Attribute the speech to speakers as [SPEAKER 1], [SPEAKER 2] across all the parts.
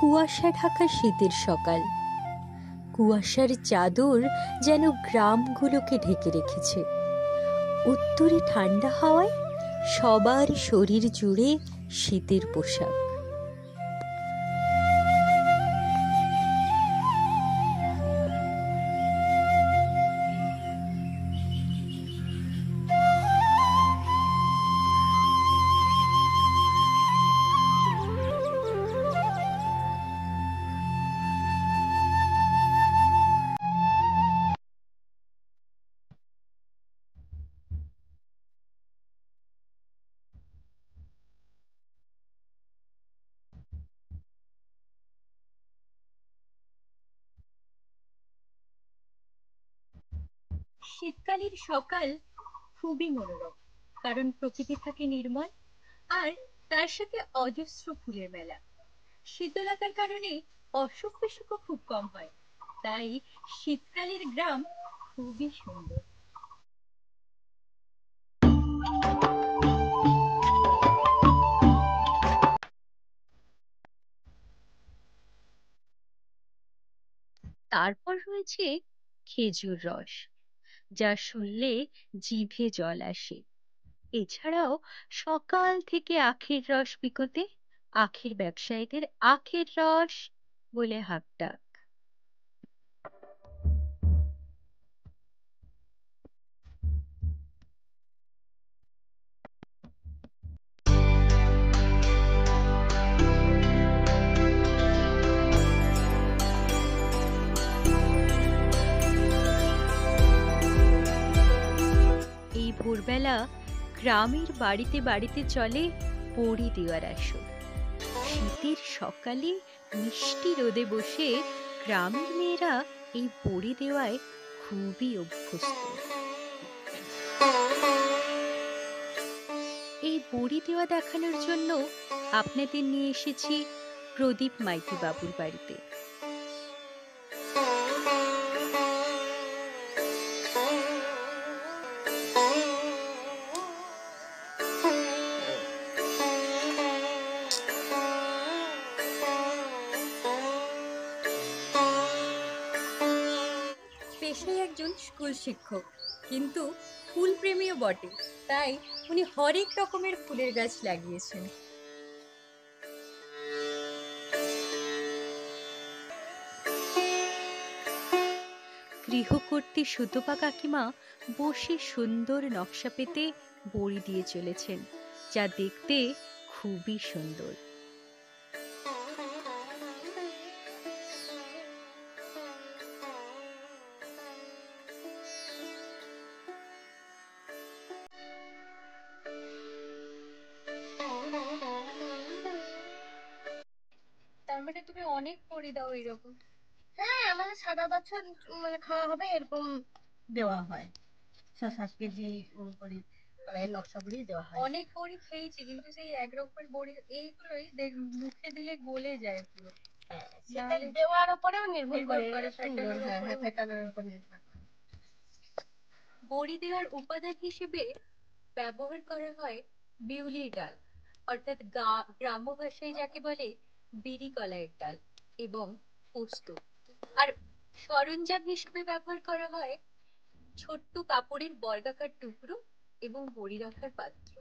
[SPEAKER 1] কুয়াশা ঢাকা শীতের সকাল। কুয়াশার চাদর যেন গ্রামগুলোকে ঢেকে রেখেছে। উত্তরে ঠান্ডা হাওয়ায় সবার শরীর জুড়ে শীতের পোশাক। শীতকালের সকাল খুবই মনোরম, কারণ প্রকৃতি থাকে নির্মল, আর তার সাথে অজস্র ফুলের মেলা। শীতলতার কারণে অসুখ বিসুখও খুব কম হয়, তাই শীতকালের গ্রাম খুবই সুন্দর। তারপর রয়েছে খেজুর রস, যা শুনলে জিভে জল আসে। এছাড়াও সকাল থেকে আখের রস বিকোতে আখের ব্যবসায়ীদের আখের রস বলে হাঁকডাক। এই ভোরবেলা গ্রামের বাড়িতে বাড়িতে চলে বড়ি দেওয়ার আসর। শীতের সকালে মিষ্টি রোদে বসে গ্রামের মেয়েরা এই বড়ি দেওয়ায় খুবই অভ্যস্ত। এই বড়ি দেওয়া দেখানোর জন্য আপনাদের নিয়ে এসেছি প্রদীপ মাইতি বাবুর বাড়িতে। পেশায় একজন স্কুল শিক্ষক, কিন্তু ফুল প্রেমীও বটে, তাই উনি হরেক রকমের ফুলের গাছ লাগিয়েছেন। গৃহকর্ত্রী সুতপা কাকিমা বসে সুন্দর নকশা পেতে বড়ি দিয়ে চলেছেন, যা দেখতে খুবই সুন্দর। তার মানে তুমি অনেক বড়ি দাও এরকম?
[SPEAKER 2] হ্যাঁ, আমাদের সারা বছর মানে খাওয়া হবে এরকম দেওয়া হয়। ৬-৭ কেজি করে মানে নকশা বড়ি দেওয়া হয়।
[SPEAKER 1] অনেক বড়ি খেয়েছি, কিন্তু সেই এক রকমের বড়ি এইগুলোই মুখে দিলে গলে যায় পুরো।
[SPEAKER 2] হ্যাঁ, সেটা দেওয়ার উপরেও নির্ভর করে। সুন্দর, হ্যাঁ
[SPEAKER 1] প্যাটার্নের
[SPEAKER 2] হ্যাঁ, প্যাটার্নের উপর নির্ভর করে।
[SPEAKER 1] বড়ি দেওয়ার উপাদান হিসেবে ব্যবহার করা হয় বিউলির ডাল, অর্থাৎ গ্রাম্য ভাষায় যাকে বলে বিড়ি কলাইয়ের ডাল, এবং পোস্ত। আর সরঞ্জাম হিসেবে ব্যবহার করা হয় ছোট্ট কাপড়ের বর্গাকার টুকরো এবং বড়ি রাখার পাত্র।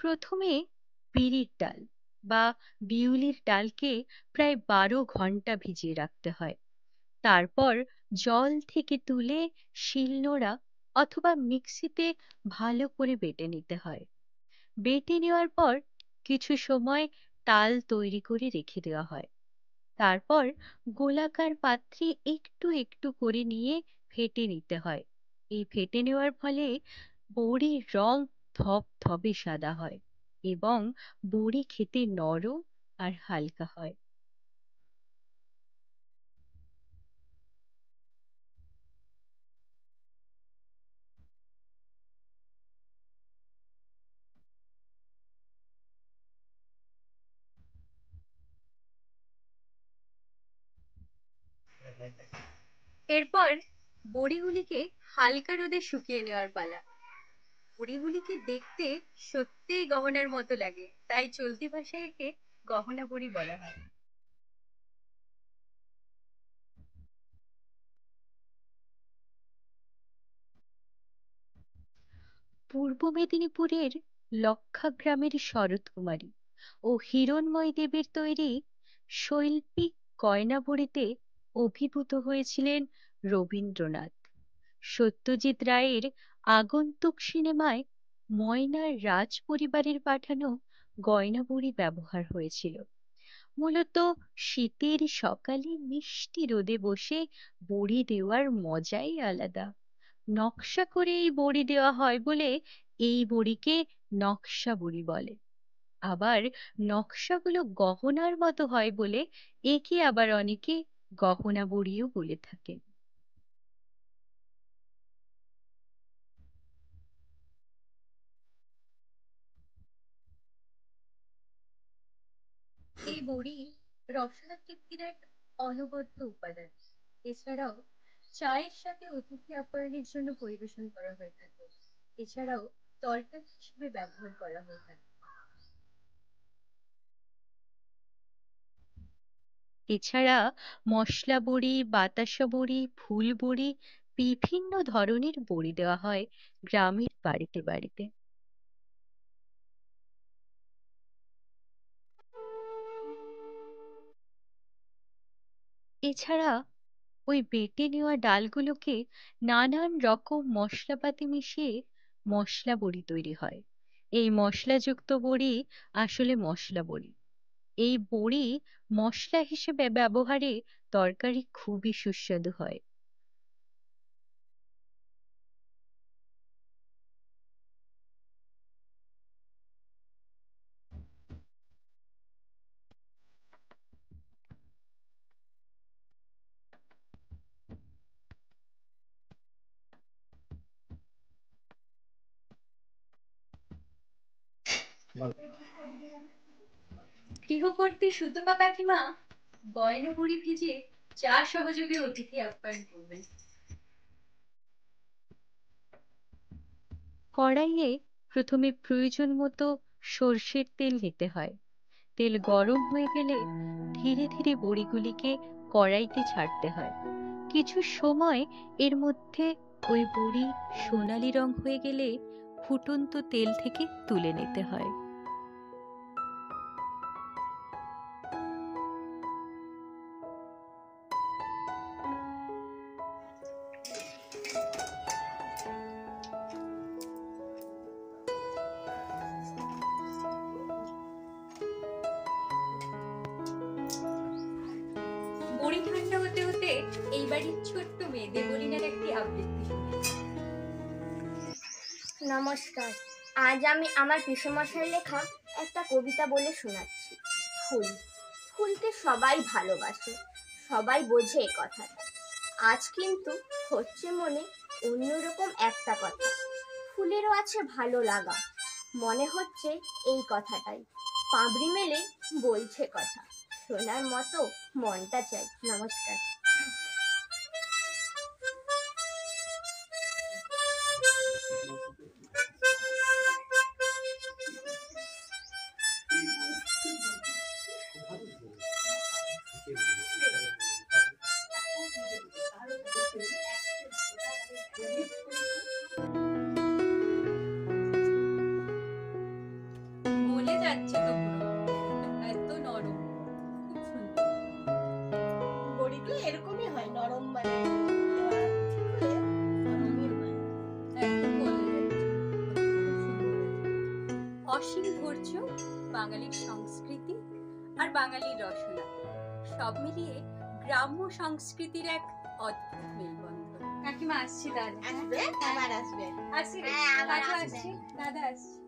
[SPEAKER 1] প্রথমে বিড়ির ডাল বা বিউলির ডালকে প্রায় 12 ঘন্টা ভিজিয়ে রাখতে হয়। তারপর জল থেকে তুলে শিলনোড়া অথবা মিক্সিতে ভালো করে বেটে নিতে হয়। বেটে নেওয়ার পর কিছু সময় তাল তৈরি করে রেখে দেওয়া হয়। তারপর গোলাকার পাত্রে একটু একটু করে নিয়ে ফেটে নিতে হয়। এই ফেটে নেওয়ার ফলে বড়ির রং ধবধবে সাদা হয় এবং বড়ি খেতে নরম আর হালকা হয়। এরপর বড়িগুলিকে হালকা রোদে শুকিয়ে নেওয়ার পালা। বড়িগুলিকে দেখতে সত্যিই গহনার মতো লাগে, তাই চলতি ভাষায় একে গহনা বড়ি বলা হয়। পূর্ব মেদিনীপুরের লক্ষা গ্রামের শরৎ কুমারী ও হিরণময় দেবের তৈরি শৈল্পিক গয়নাবড়িতে অভিভূত হয়েছিলেন রবীন্দ্রনাথ। সত্যজিৎ রায়ের আগন্তুক সিনেমায় ময়নার রাজ পরিবারের পাঠানো গয়নাবড়ি ব্যবহার হয়েছিল। মূলত শীতের সকালে মিষ্টি রোদে বসে বড়ি দেওয়ার মজাই আলাদা। নকশা করে এই বড়ি দেওয়া হয় বলে এই বড়িকে নকশা বড়ি বলে। আবার নকশাগুলো গহনার মতো হয় বলে একে আবার অনেকে গহনা বড়িও বলে থাকে। এই বড়ি রসনা তৃপ্তির এক অনবদ্য উপাদান। এছাড়াও চায়ের সাথে অতিথি আপ্যায়নের জন্য পরিবেশন করা হয়ে থাকে। এছাড়াও তরকারি হিসেবে ব্যবহার করা হয়ে থাকে। এছাড়া মশলা বড়ি, বাতাসা বড়ি, ফুল বড়ি, বিভিন্ন ধরনের বড়ি দেওয়া হয় গ্রামের বাড়িতে বাড়িতে। এছাড়া ওই বেটে নেওয়া ডালগুলোকে নানান রকম মশলাপাতি মিশিয়ে মশলা বড়ি তৈরি হয়। এই মশলাযুক্ত বড়ি আসলে মশলা বড়ি। এই বড়ি মশলা হিসেবে ব্যবহারে তরকারি খুবই সুস্বাদু হয়। গৃহকর্ত্রী সুতপা কাকিমা গয়না বড়ি ভেজে চা সহযোগে অতিথি আপ্যায়ন করবেন। কড়াইয়ে প্রথমে প্রয়োজন মতো সর্ষের তেল নিতে হয়। তেল গরম হয়ে গেলে ধীরে ধীরে বড়িগুলিকে কড়াইতে ছাড়তে হয়। কিছু সময় এর মধ্যে ওই বড়ি সোনালি রং হয়ে গেলে ফুটন্ত তেল থেকে তুলে নিতে হয়। বড়ি ঠান্ডা হতে হতে এই বাড়ির ছোট্ট মেয়ে দেবলিনার একটি আবৃত্তি শুনে।
[SPEAKER 2] নমস্কার, আজ আমি আমার পিসমশাই লেখা একটা কবিতা বলে শোনাচ্ছি। ফুল। ফুলকে সবাই ভালোবাসে, সবাই বোঝে এ কথাটা। আজ কিন্তু হচ্ছে মনে অন্যরকম একটা কথা। ফুলেরও আছে ভালো লাগা, মনে হচ্ছে এই কথাটাই পাবড়ি মেলে বলছে কথা। শোনার মতো মনটা চাই। নমস্কার।
[SPEAKER 1] গলে যাচ্ছে তো পুরো, এত নরম, খুব সুন্দর।
[SPEAKER 2] বড়িগুলো এরকমই হয়, নরম, মানে নরমই হয়।
[SPEAKER 1] একদম গলে যাচ্ছে, খুব সুন্দর হয়েছে। অসীম ধৈর্য, বাঙালির সংস্কৃতি আর বাঙালির রসনা সব মিলিয়ে গ্রাম্য সংস্কৃতির এক অদ্ভুত মেলবন্ধন। কাকিমা আসছি তাহলে।
[SPEAKER 2] আসবে, আবার আসবে।
[SPEAKER 1] আসছি রে,
[SPEAKER 2] হ্যাঁ, আবার
[SPEAKER 1] কাকু
[SPEAKER 2] আসবে।
[SPEAKER 1] আসছি, দাদা আসছি।